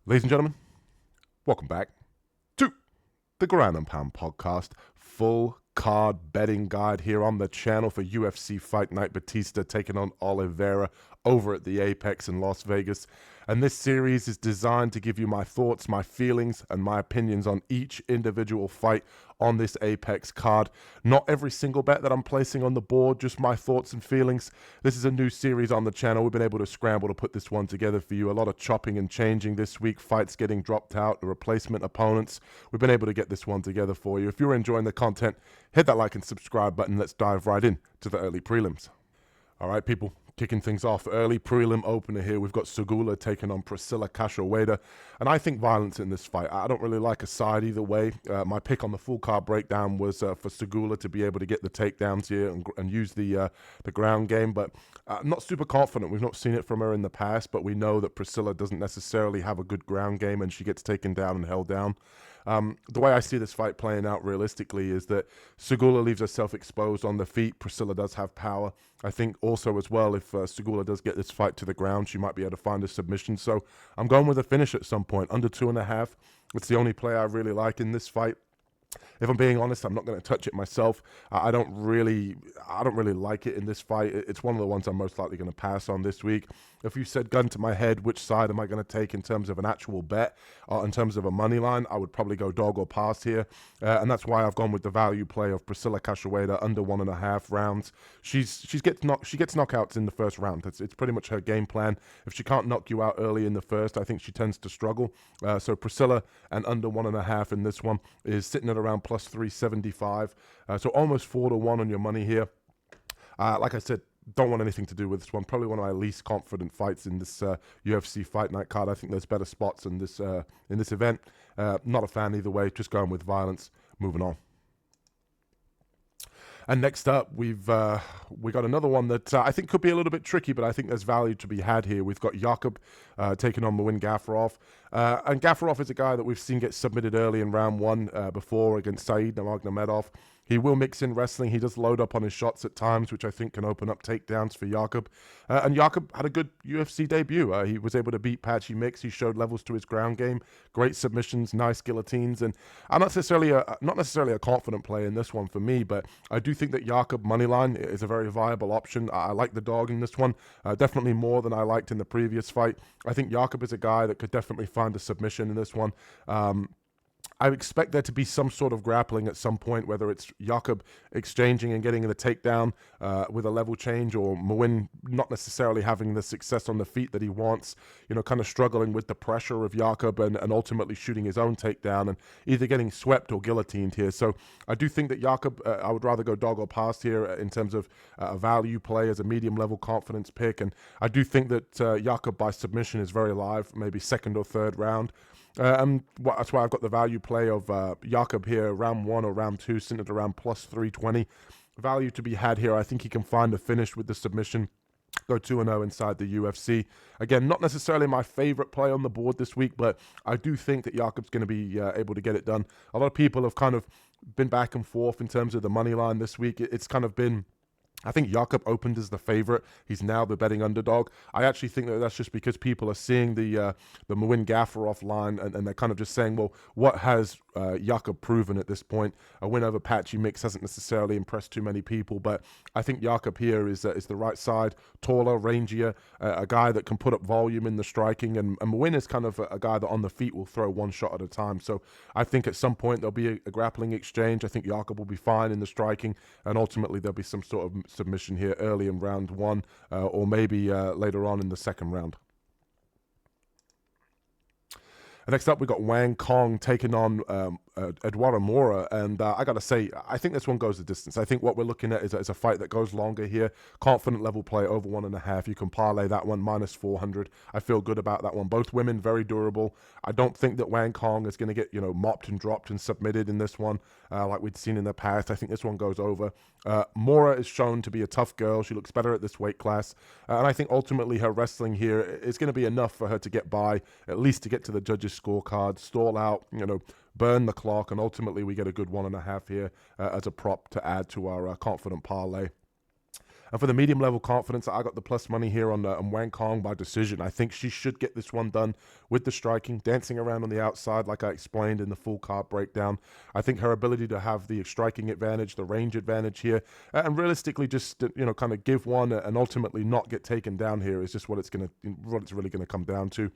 Ladies and gentlemen, welcome back to the Ground and Pound podcast. Full card betting guide here on the channel for UFC Fight Night. Bautista taking on Oliveira over at the Apex in Las Vegas. And this series is designed to give you my thoughts, my feelings, and my opinions on each individual fight on this Apex card. Not every single bet that I'm placing on the board, just my thoughts and feelings. This is a new series on the channel. We've been able to scramble to put this one together for you. A lot of chopping and changing this week. Fights getting dropped out, replacement opponents. We've been able to get this one together for you. If you're enjoying the content, hit that like and subscribe button. Let's dive right in to the early prelims. All right, people. Kicking things off, early prelim opener here. We've got Segula taking on Priscilla Cachoeira, and I think violence in this fight. I don't really like a side either way. My pick on the full card breakdown was for Segula to be able to get the takedowns here and use the ground game, but I'm not super confident. We've not seen it from her in the past, but we know that Priscilla doesn't necessarily have a good ground game, and she gets taken down and held down. The way I see this fight playing out realistically is that Segula leaves herself exposed on the feet. Priscilla does have power. I think also as well, if Segula does get this fight to the ground, she might be able to find a submission. So I'm going with a finish at some point, under 2.5. It's the only play I really like in this fight. If I'm being honest, I'm not going to touch it myself. I don't really like it in this fight. It's one of the ones I'm most likely going to pass on this week. If you said gun to my head, which side am I going to take in terms of an actual bet or in terms of a money line, I would probably go dog or pass here. And that's why I've gone with the value play of Priscilla Cachoeira under 1.5 rounds. She gets knockouts in the first round. It's pretty much her game plan. If she can't knock you out early in the first, I think she tends to struggle. So Priscilla and under 1.5 in this one is sitting at around plus 375. So almost 4-1 on your money here. Like I said, don't want anything to do with this one. Probably one of my least confident fights in this UFC Fight Night card. I think there's better spots in this event. Not a fan either way. Just going with violence. Moving on. And next up, we got another one that I think could be a little bit tricky, but I think there's value to be had here. We've got Jakub taking on Gafarov. And Gafarov is a guy that we've seen get submitted early in round one before against Said Nurmagomedov. He will mix in wrestling. He does load up on his shots at times, which I think can open up takedowns for Jakub. And Jakub had a good UFC debut. He was able to beat Patchy Mix. He showed levels to his ground game. Great submissions, nice guillotines. And I'm not necessarily a confident play in this one for me, but I do think that Jakub moneyline is a very viable option. I like the dog in this one, definitely more than I liked in the previous fight. I think Jakub is a guy that could definitely find a submission in this one. I expect there to be some sort of grappling at some point, whether it's Jakub exchanging and getting the takedown with a level change, or Muin not necessarily having the success on the feet that he wants, kind of struggling with the pressure of Jakub and ultimately shooting his own takedown and either getting swept or guillotined here. So I do think that Jakub, I would rather go dog or pass here in terms of a value play as a medium level confidence pick. And I do think that Jakub by submission is very live, maybe second or third round. That's why I've got the value play of Jakub here, round 1 or round 2, sitting at around plus 320. Value to be had here. I think he can find a finish with the submission. Go 2-0 inside the UFC. Again, not necessarily my favorite play on the board this week, but I do think that Jakub's going to be able to get it done. A lot of people have kind of been back and forth in terms of the money line this week. It's kind of been, I think Jakub opened as the favorite. He's now the betting underdog. I actually think that that's just because people are seeing the Muin Gafarov line and they're kind of just saying, well, what has Jakub proven at this point? A win over Patchy Mix hasn't necessarily impressed too many people, but I think Jakub here is the right side, taller, rangier, a guy that can put up volume in the striking, and Muin is kind of a guy that on the feet will throw one shot at a time. So I think at some point there'll be a grappling exchange. I think Jakub will be fine in the striking, and ultimately there'll be some sort of submission here early in round 1 or maybe later on in the second round. Next up, we got Wang Kong taking on Eduardo Moura, and I got to say, I think this one goes the distance. I think what we're looking at is a fight that goes longer here. Confident level play over 1.5. You can parlay that one minus 400. I feel good about that one. Both women very durable. I don't think that Wang Kong is going to get mopped and dropped and submitted in this one like we'd seen in the past. I think this one goes over. Moura is shown to be a tough girl. She looks better at this weight class, and I think ultimately her wrestling here is going to be enough for her to get by, at least to get to the judges' scorecard, stall out, burn the clock, and ultimately we get a good 1.5 here as a prop to add to our confident parlay. And for the medium level confidence, I got the plus money here on Wang Kong by decision. I think she should get this one done with the striking, dancing around on the outside, like I explained in the full card breakdown. I think her ability to have the striking advantage, the range advantage here, and realistically just kind of give one and ultimately not get taken down here is just what it's really gonna come down to.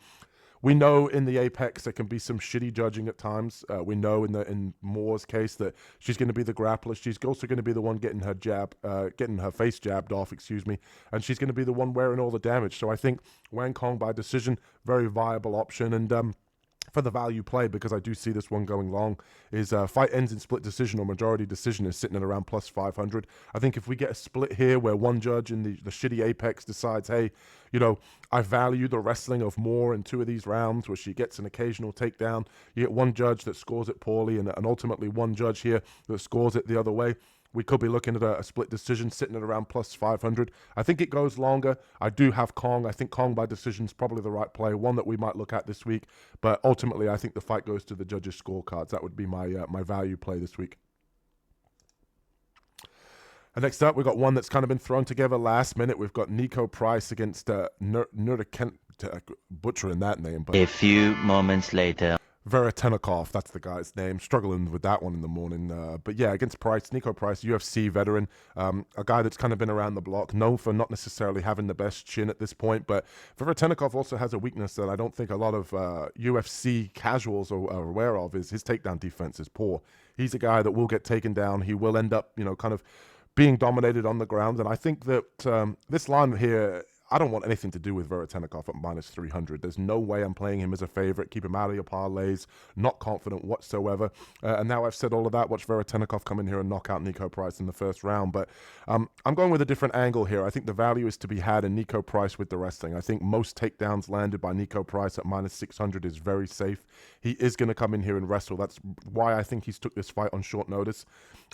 We know in the Apex there can be some shitty judging at times. We know in Moore's case that she's going to be the grappler. She's also going to be the one getting her face jabbed off, and she's going to be the one wearing all the damage. So I think Wang Kong by decision, very viable option. And for the value play, because I do see this one going long, is fight ends in split decision or majority decision is sitting at around plus 500. I think if we get a split here where one judge in the shitty Apex decides, hey, I value the wrestling of Moore in 2 of these rounds where she gets an occasional takedown, you get one judge that scores it poorly and ultimately one judge here that scores it the other way. We could be looking at a split decision sitting at around plus 500. I think it goes longer. I do have Kong. I think Kong by decision is probably the right play, one that we might look at this week. But ultimately, I think the fight goes to the judges' scorecards. That would be my value play this week. And next up, we've got one that's kind of been thrown together last minute. We've got Nico Price against Nurmagomedov, butchering that name. But a few moments later. Veretennikov, that's the guy's name. Struggling with that one in the morning. But yeah, against Price, Nico Price, UFC veteran, a guy that's kind of been around the block, known for not necessarily having the best chin at this point. But Veretennikov also has a weakness that I don't think a lot of UFC casuals are aware of, is his takedown defense is poor. He's a guy that will get taken down. He will end up, kind of being dominated on the ground. And I think that this line here, I don't want anything to do with Veretennikov at minus 300. There's no way I'm playing him as a favorite. Keep him out of your parlays. Not confident whatsoever. And now I've said all of that. Watch Veretennikov come in here and knock out Nico Price in the first round. But I'm going with a different angle here. I think the value is to be had in Nico Price with the wrestling. I think most takedowns landed by Nico Price at minus 600 is very safe. He is going to come in here and wrestle. That's why I think he's took this fight on short notice.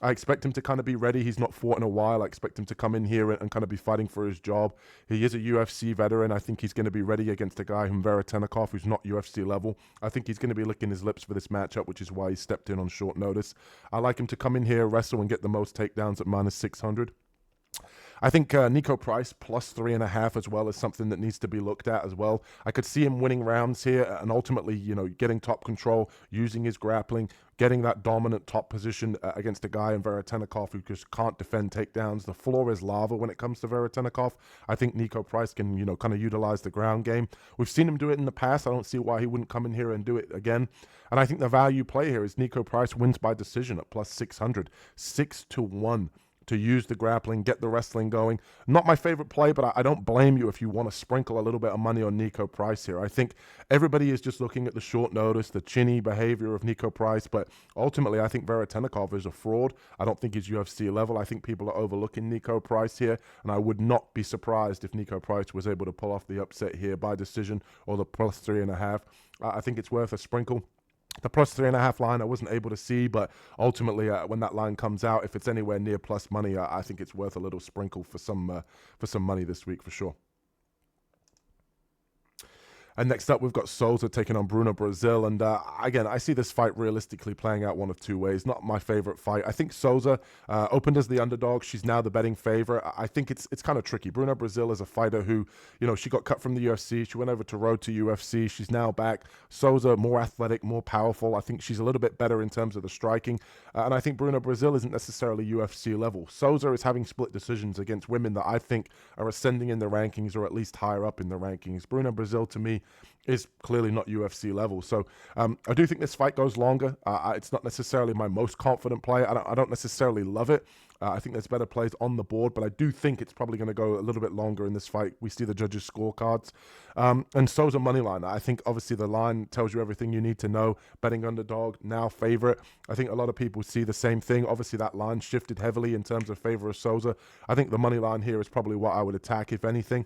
I expect him to kind of be ready. He's not fought in a while. I expect him to come in here and kind of be fighting for his job. He is a UFC veteran. I think he's going to be ready against a guy from Veretennikov who's not UFC level. I think he's going to be licking his lips for this matchup, which is why he stepped in on short notice. I like him to come in here, wrestle, and get the most takedowns at minus 600. I think Nico Price plus 3.5 as well is something that needs to be looked at as well. I could see him winning rounds here and ultimately, getting top control, using his grappling, getting that dominant top position against a guy in Veretennikov who just can't defend takedowns. The floor is lava when it comes to Veretennikov. I think Nico Price can, kind of utilize the ground game. We've seen him do it in the past. I don't see why he wouldn't come in here and do it again. And I think the value play here is Nico Price wins by decision at plus 600, 6-1. To use the grappling, get the wrestling going. Not my favorite play, but I don't blame you if you want to sprinkle a little bit of money on Nico Price here. I think everybody is just looking at the short notice, the chinny behavior of Nico Price, but ultimately I think Veretennikov is a fraud. I don't think he's UFC level. I think people are overlooking Nico Price here, and I would not be surprised if Nico Price was able to pull off the upset here by decision or the plus 3.5. I think it's worth a sprinkle. The plus 3.5 line I wasn't able to see, but ultimately when that line comes out, if it's anywhere near plus money, I think it's worth a little sprinkle for some money this week for sure. And next up, we've got Souza taking on Bruno Brazil. And again, I see this fight realistically playing out one of two ways. Not my favorite fight. I think Souza opened as the underdog. She's now the betting favorite. I think it's kind of tricky. Bruno Brazil is a fighter who, she got cut from the UFC. She went over to Road to UFC. She's now back. Souza, more athletic, more powerful. I think she's a little bit better in terms of the striking. And I think Bruno Brazil isn't necessarily UFC level. Souza is having split decisions against women that I think are ascending in the rankings or at least higher up in the rankings. Bruno Brazil, to me, is clearly not UFC level. So I do think this fight goes longer. It's not necessarily my most confident play. I don't necessarily love it. I think there's better plays on the board, but I do think it's probably going to go a little bit longer in this fight. We see the judges' scorecards. And Souza money line. I think obviously the line tells you everything you need to know. Betting underdog, now favorite. I think a lot of people see the same thing. Obviously that line shifted heavily in terms of favor of Souza. I think the money line here is probably what I would attack, if anything.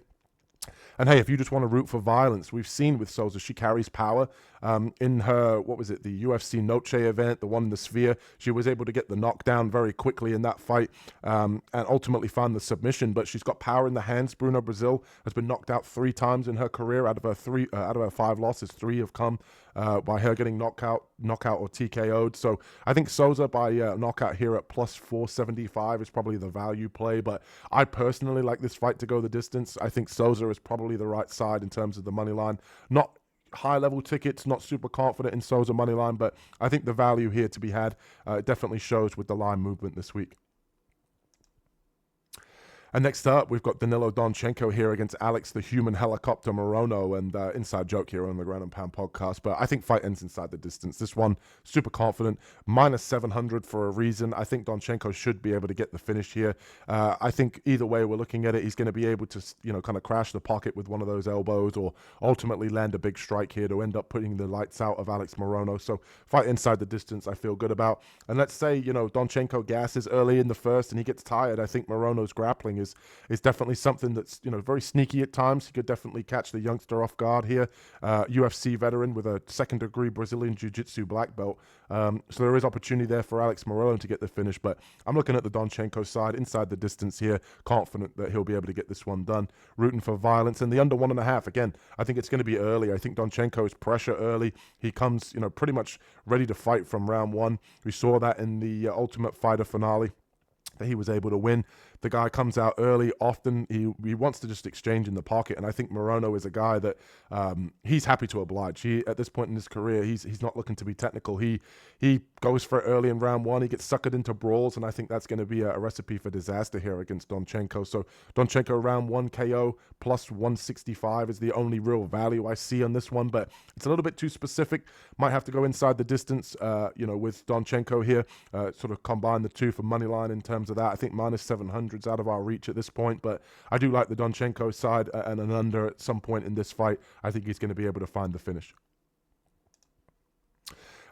And hey, if you just want to root for violence, we've seen with Souza, she carries power. In her, the UFC Noche event, the one in the Sphere, she was able to get the knockdown very quickly in that fight and ultimately found the submission. But she's got power in the hands. Bruno Brazil has been knocked out 3 times in her career. Out of her 5 losses, 3 have come by her getting knockout or TKO'd. So I think Souza by knockout here at plus 475 is probably the value play. But I personally like this fight to go the distance. I think Souza is probably the right side in terms of the money line. Not high-level tickets, not super confident in Souza money line, but I think the value here to be had definitely shows with the line movement this week. And next up, we've got Danilo Donchenko here against Alex the Human Helicopter Morono, and inside joke here on the Ground and Pound podcast, but I think fight ends inside the distance. This one, super confident, minus 700 for a reason. I think Donchenko should be able to get the finish here. I think either way we're looking at it, he's going to be able to, kind of crash the pocket with one of those elbows or ultimately land a big strike here to end up putting the lights out of Alex Morono. So fight inside the distance, I feel good about. And let's say, Donchenko gasses early in the first and he gets tired. I think Morono's grappling is definitely something that's very sneaky at times. He could definitely catch the youngster off guard here. UFC veteran with a second-degree Brazilian Jiu-Jitsu black belt. So there is opportunity there for Alex Morono to get the finish. But I'm looking at the Donchenko side inside the distance here, confident that he'll be able to get this one done. Rooting for violence and the under 1.5. Again, I think it's going to be early. I think Donchenko's pressure early. He comes, pretty much ready to fight from round one. We saw that in the Ultimate Fighter finale that he was able to win. The guy comes out early. Often he wants to just exchange in the pocket, and I think Morono is a guy that he's happy to oblige. At this point in his career, he's not looking to be technical. He goes for it early in round one. He gets suckered into brawls, and I think that's going to be a recipe for disaster here against Donchenko. So Donchenko round one KO plus 165 is the only real value I see on this one, but it's a little bit too specific. Might have to go inside the distance, with Donchenko here. Sort of combine the two for money line in terms of that. I think minus 700 out of our reach at this point, but I do like the Donchenko side and an under at some point in this fight. I think he's going to be able to find the finish.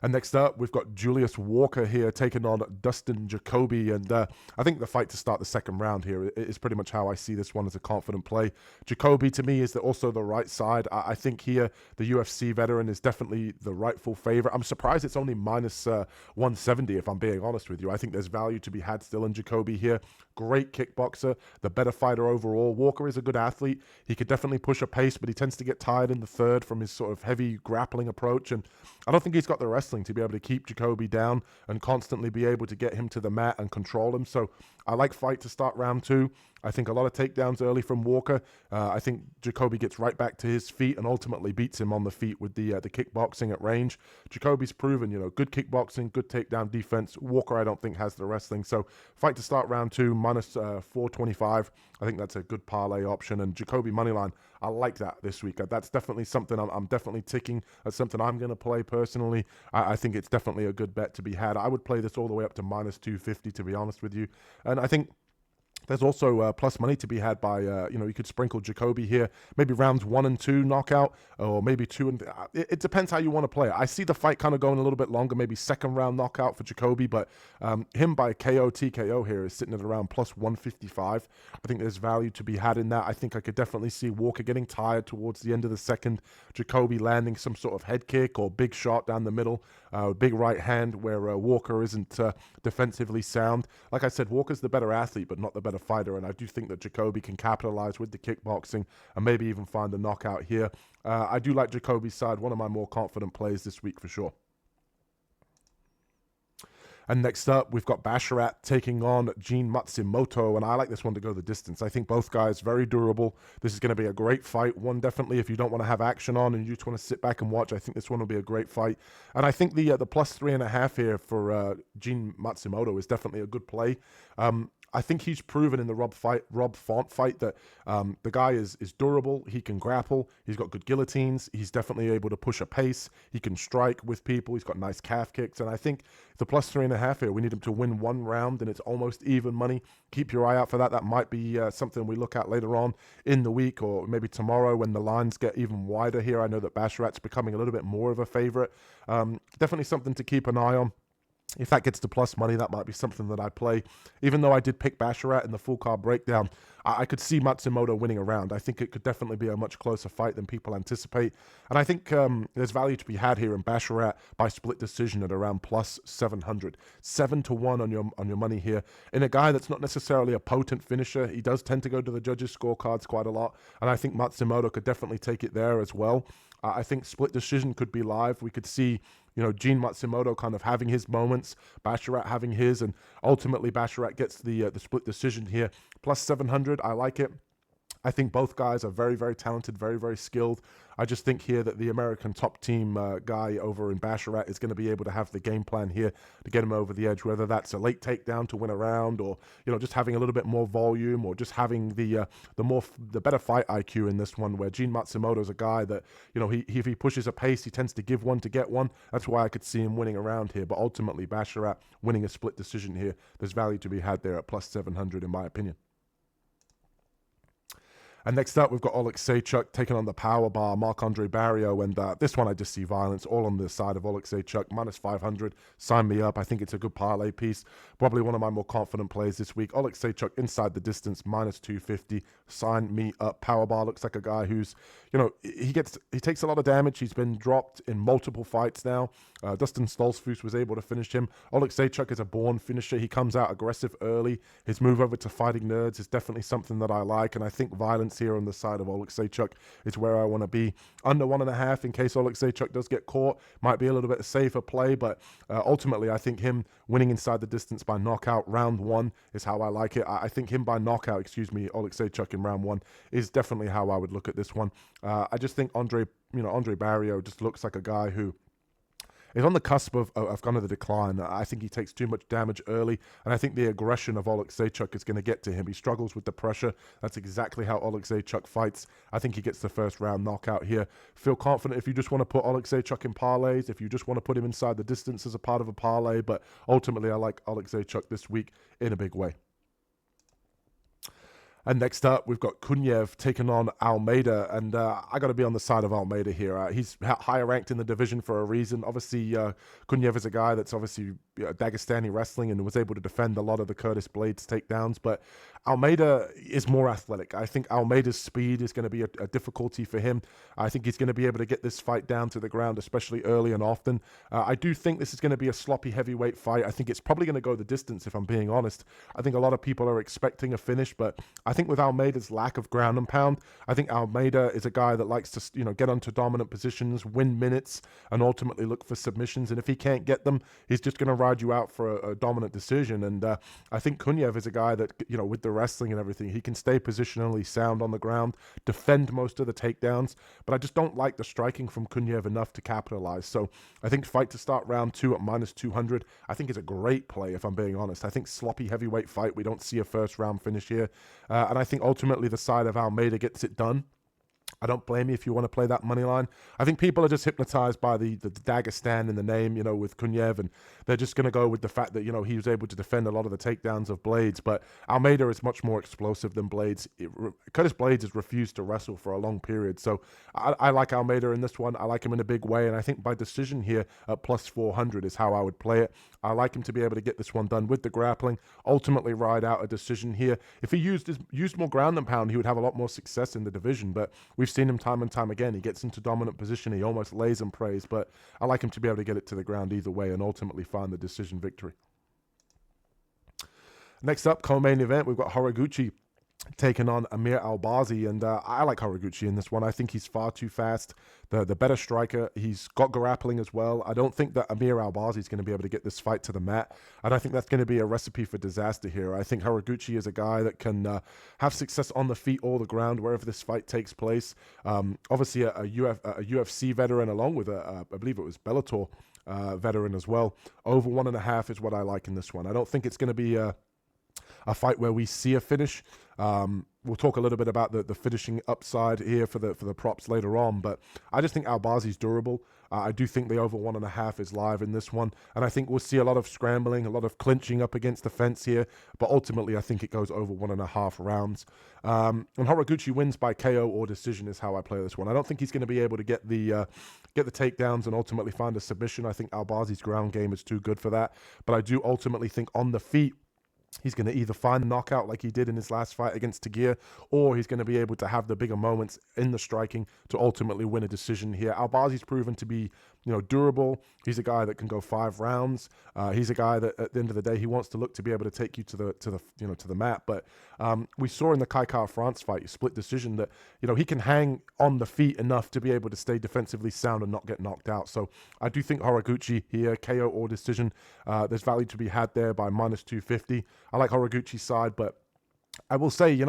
And next up, we've got Julius Walker here taking on Dustin Jacoby. And I think the fight to start the second round here is pretty much how I see this one as a confident play. Jacoby, to me, is also the right side. I think here the UFC veteran is definitely the rightful favorite. I'm surprised it's only minus 170, if I'm being honest with you. I think there's value to be had still in Jacoby here. Great kickboxer, the better fighter overall. Walker is a good athlete. He could definitely push a pace, but he tends to get tired in the third from his sort of heavy grappling approach. And I don't think he's got the rest to be able to keep Jacoby down and constantly be able to get him to the mat and control him. So I like fight to start round two. I think a lot of takedowns early from Walker. I think Jacoby gets right back to his feet and ultimately beats him on the feet with the kickboxing at range. Jacoby's proven, good kickboxing, good takedown defense. Walker, I don't think, has the wrestling. So fight to start round two, minus 425. I think that's a good parlay option. And Jacoby moneyline, I like that this week. That's definitely something I'm definitely ticking. That's something I'm going to play personally. I think it's definitely a good bet to be had. I would play this all the way up to minus 250, to be honest with you. And I think there's also plus money to be had by, you could sprinkle Jacoby here, maybe rounds 1 and 2 knockout, or maybe 2 and... It depends how you want to play it. I see the fight kind of going a little bit longer, maybe second round knockout for Jacoby, but him by KO, TKO here is sitting at around plus 155. I think there's value to be had in that. I think I could definitely see Walker getting tired towards the end of the second, Jacoby landing some sort of head kick or big shot down the middle, big right hand where Walker isn't defensively sound. Like I said, Walker's the better athlete, but not the better fighter, and I do think that Jacoby can capitalize with the kickboxing and maybe even find a knockout here. I do like Jacoby's side, one of my more confident plays this week for sure. And next up, we've got Basharat taking on Gene Matsumoto, and I like this one to go the distance. I think both guys very durable. This is going to be a great fight. One definitely, if you don't want to have action on and you just want to sit back and watch, I think this one will be a great fight. And I think the plus 3.5 here for Gene Matsumoto is definitely a good play. I think he's proven in the Rob Font fight that the guy is durable. He can grapple. He's got good guillotines. He's definitely able to push a pace. He can strike with people. He's got nice calf kicks. And I think the plus 3.5 here, we need him to win one round, and it's almost even money. Keep your eye out for that. That might be something we look at later on in the week or maybe tomorrow when the lines get even wider here. I know that Basharat's becoming a little bit more of a favorite. Definitely something to keep an eye on. If that gets to plus money, that might be something that I play. Even though I did pick Basharat in the full card breakdown, I could see Matsumoto winning a round. I think it could definitely be a much closer fight than people anticipate. And I think there's value to be had here in Basharat by split decision at around plus 700. 7-1 on your money here. In a guy that's not necessarily a potent finisher, he does tend to go to the judges' scorecards quite a lot. And I think Matsumoto could definitely take it there as well. I think split decision could be live. We could see, Gene Matsumoto kind of having his moments, Basharat having his, and ultimately Basharat gets the split decision here. Plus 700, I like it. I think both guys are very, very talented, very, very skilled. I just think here that the American top team guy over in Basharat is going to be able to have the game plan here to get him over the edge, whether that's a late takedown to win a round, or just having a little bit more volume, or just having the better fight IQ in this one. Where Gene Matsumoto is a guy that if he pushes a pace, he tends to give one to get one. That's why I could see him winning a round here. But ultimately, Basharat winning a split decision here. There's value to be had there at plus 700, in my opinion. And next up, we've got Oleksiejczuk taking on the power bar, Marc-Andre Barriault. And this one, I just see violence all on the side of Oleksiejczuk. Minus 500. Sign me up. I think it's a good parlay piece. Probably one of my more confident plays this week. Oleksiejczuk inside the distance, minus 250. Sign me up. Power bar looks like a guy who's, he takes a lot of damage. He's been dropped in multiple fights now. Dustin Stoltzfus was able to finish him. Oleksiejczuk is a born finisher. He comes out aggressive early. His move over to fighting nerds is definitely something that I like. And I think violence here on the side of Oleksiejczuk is where I want to be. Under 1.5 in case Oleksiejczuk does get caught. Might be a little bit safer play, but ultimately I think him winning inside the distance by knockout round 1 is how I like it. I think him by knockout, Oleksiejczuk in round 1 is definitely how I would look at this one. I just think Andre Barriault just looks like a guy who is on the cusp of kind of the decline. I think he takes too much damage early, and I think the aggression of Oleksiejczuk is going to get to him. He struggles with the pressure. That's exactly how Oleksiejczuk fights. I think he gets the first round knockout here. Feel confident if you just want to put Oleksiejczuk in parlays, if you just want to put him inside the distance as a part of a parlay, but ultimately I like Oleksiejczuk this week in a big way. And next up, we've got Kunyev taking on Almeida, and I got to be on the side of Almeida here. He's higher ranked in the division for a reason. Obviously, Kunyev is a guy that's obviously Dagestani wrestling and was able to defend a lot of the Curtis Blades takedowns, but Almeida is more athletic. I think Almeida's speed is going to be a difficulty for him. I think he's going to be able to get this fight down to the ground, especially early and often. I do think this is going to be a sloppy heavyweight fight. I think it's probably going to go the distance, if I'm being honest. I think a lot of people are expecting a finish, but I think with Almeida's lack of ground and pound, I think Almeida is a guy that likes to, get onto dominant positions, win minutes, and ultimately look for submissions. And if he can't get them, he's just going to ride you out for a dominant decision. And I think Kunyev is a guy that, with the wrestling and everything, he can stay positionally sound on the ground, defend most of the takedowns, but I just don't like the striking from Kunyev enough to capitalize. So I think fight to start round 2 at minus 200, I think is a great play, if I'm being honest. I think sloppy heavyweight fight, we don't see a first round finish here. And I think ultimately the side of Almeida gets it done. I don't blame you if you want to play that money line. I think people are just hypnotized by the Dagestan in the name, with Kunyev, and they're just going to go with the fact that, he was able to defend a lot of the takedowns of Blades. But Almeida is much more explosive than Blades. Curtis Blades has refused to wrestle for a long period. So I like Almeida in this one. I like him in a big way. And I think by decision here at plus 400 is how I would play it. I like him to be able to get this one done with the grappling, ultimately ride out a decision here. If he used more ground and pound, he would have a lot more success in the division. But we've seen him time and time again. He gets into dominant position. He almost lays and prays. But I like him to be able to get it to the ground either way and ultimately find the decision victory. Next up, co-main event, we've got Horiguchi taking on Amir Albazi, and I like Horiguchi in this one. I think he's far too fast, the better striker. He's got grappling as well. I don't think that Amir Albazi is going to be able to get this fight to the mat, and I think that's going to be a recipe for disaster here. I think Horiguchi is a guy that can have success on the feet or the ground wherever this fight takes place. Obviously a UFC veteran, along with I believe it was Bellator veteran as well. Over 1.5 is what I like in this one. I don't think it's going to be a fight where we see a finish. We'll talk a little bit about the finishing upside here for the props later on, but I just think Albazi's durable. I do think the over 1.5 is live in this one, and I think we'll see a lot of scrambling, a lot of clinching up against the fence here, but ultimately I think it goes over 1.5 rounds. And Horiguchi wins by KO or decision is how I play this one. I don't think he's going to be able to get the takedowns and ultimately find a submission. I think Albazi's ground game is too good for that, but I do ultimately think on the feet, he's going to either find the knockout like he did in his last fight against Tagir, or he's going to be able to have the bigger moments in the striking to ultimately win a decision here. Albazi's proven to be durable. He's a guy that can go 5 rounds. He's a guy that at the end of the day, he wants to look to be able to take you to the mat. But we saw in the Kai France fight, split decision, that he can hang on the feet enough to be able to stay defensively sound and not get knocked out. So I do think Horiguchi here, KO or decision, there's value to be had there by -250. I like Horiguchi's side, but I will say,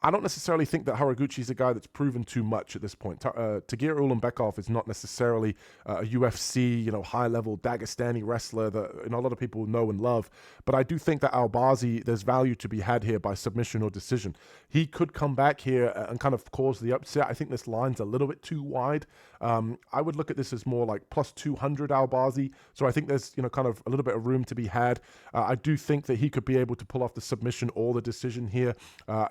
I don't necessarily think that Horiguchi is a guy that's proven too much at this point. Tagir Ulanbekov is not necessarily a UFC, high-level Dagestani wrestler that a lot of people know and love. But I do think that Albazi, there's value to be had here by submission or decision. He could come back here and kind of cause the upset. I think this line's a little bit too wide. I would look at this as more like +200 Albazi. So I think there's, kind of a little bit of room to be had. I do think that he could be able to pull off the submission or the decision here.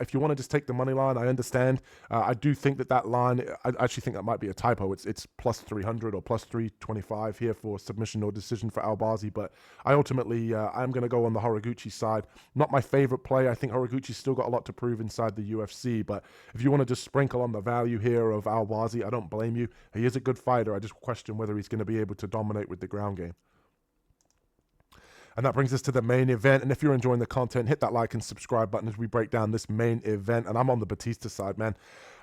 If you want to just take the money line, I understand. I do think that line, I actually think that might be a typo. It's +300 or +325 here for submission or decision for Albazi. But I ultimately, I'm going to go on the Horiguchi side. Not my favorite play. I think Horiguchi's still got a lot to prove inside the UFC. But if you want to just sprinkle on the value here of Albazi, I don't blame you. He is a good fighter. I just question whether he's going to be able to dominate with the ground game. And that brings us to the main event. And if you're enjoying the content, hit that like and subscribe button as we break down this main event. And I'm on the Bautista side, man.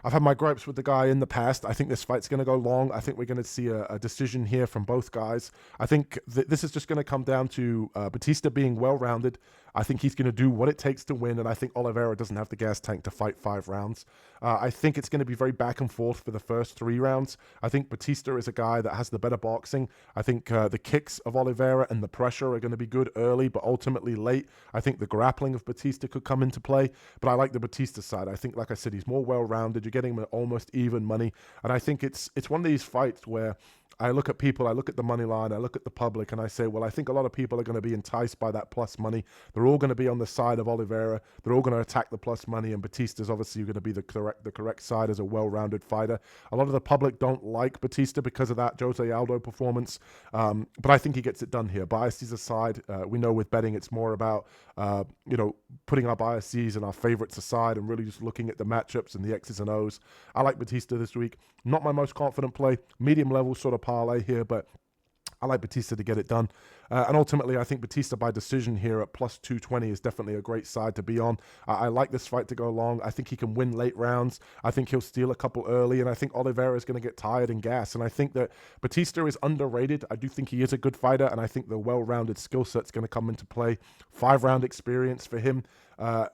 I've had my gripes with the guy in the past. I think this fight's going to go long. I think we're going to see a decision here from both guys. I think this is just going to come down to Bautista being well-rounded. I think he's going to do what it takes to win, and I think Oliveira doesn't have the gas tank to fight 5 rounds. I think it's going to be very back and forth for the first 3 rounds. I think Bautista is a guy that has the better boxing. I think the kicks of Oliveira and the pressure are going to be good early, but ultimately late. I think the grappling of Bautista could come into play, but I like the Bautista side. I think, like I said, he's more well-rounded. You're getting him at almost even money, and I think it's one of these fights where I look at people, I look at the money line, I look at the public, and I say, well, I think a lot of people are going to be enticed by that plus money. They're all going to be on the side of Oliveira. They're all going to attack the plus money, and Bautista's obviously going to be the correct side as a well-rounded fighter. A lot of the public don't like Bautista because of that Jose Aldo performance, but I think he gets it done here. Biases aside, we know with betting it's more about, putting our biases and our favorites aside and really just looking at the matchups and the X's and O's. I like Bautista this week. Not my most confident play, medium level sort of parlay here, but I like Bautista to get it done. And ultimately, I think Bautista by decision here at +220 is definitely a great side to be on. I like this fight to go long. I think he can win late rounds. I think he'll steal a couple early, and I think Oliveira is going to get tired and gas. And I think that Bautista is underrated. I do think he is a good fighter, and I think the well-rounded skill set is going to come into play. 5-round experience for him.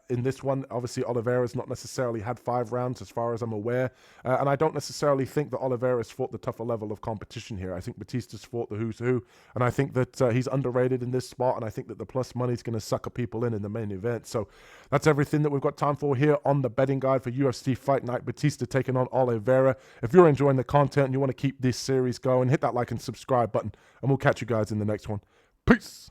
In this one, obviously, Oliveira's not necessarily had 5 rounds as far as I'm aware. And I don't necessarily think that Oliveira's fought the tougher level of competition here. I think Bautista's fought the who's who. And I think that he's underrated in this spot. And I think that the plus money is going to sucker people in the main event. So that's everything that we've got time for here on the betting guide for UFC Fight Night. Bautista taking on Oliveira. If you're enjoying the content and you want to keep this series going, hit that like and subscribe button. And we'll catch you guys in the next one. Peace.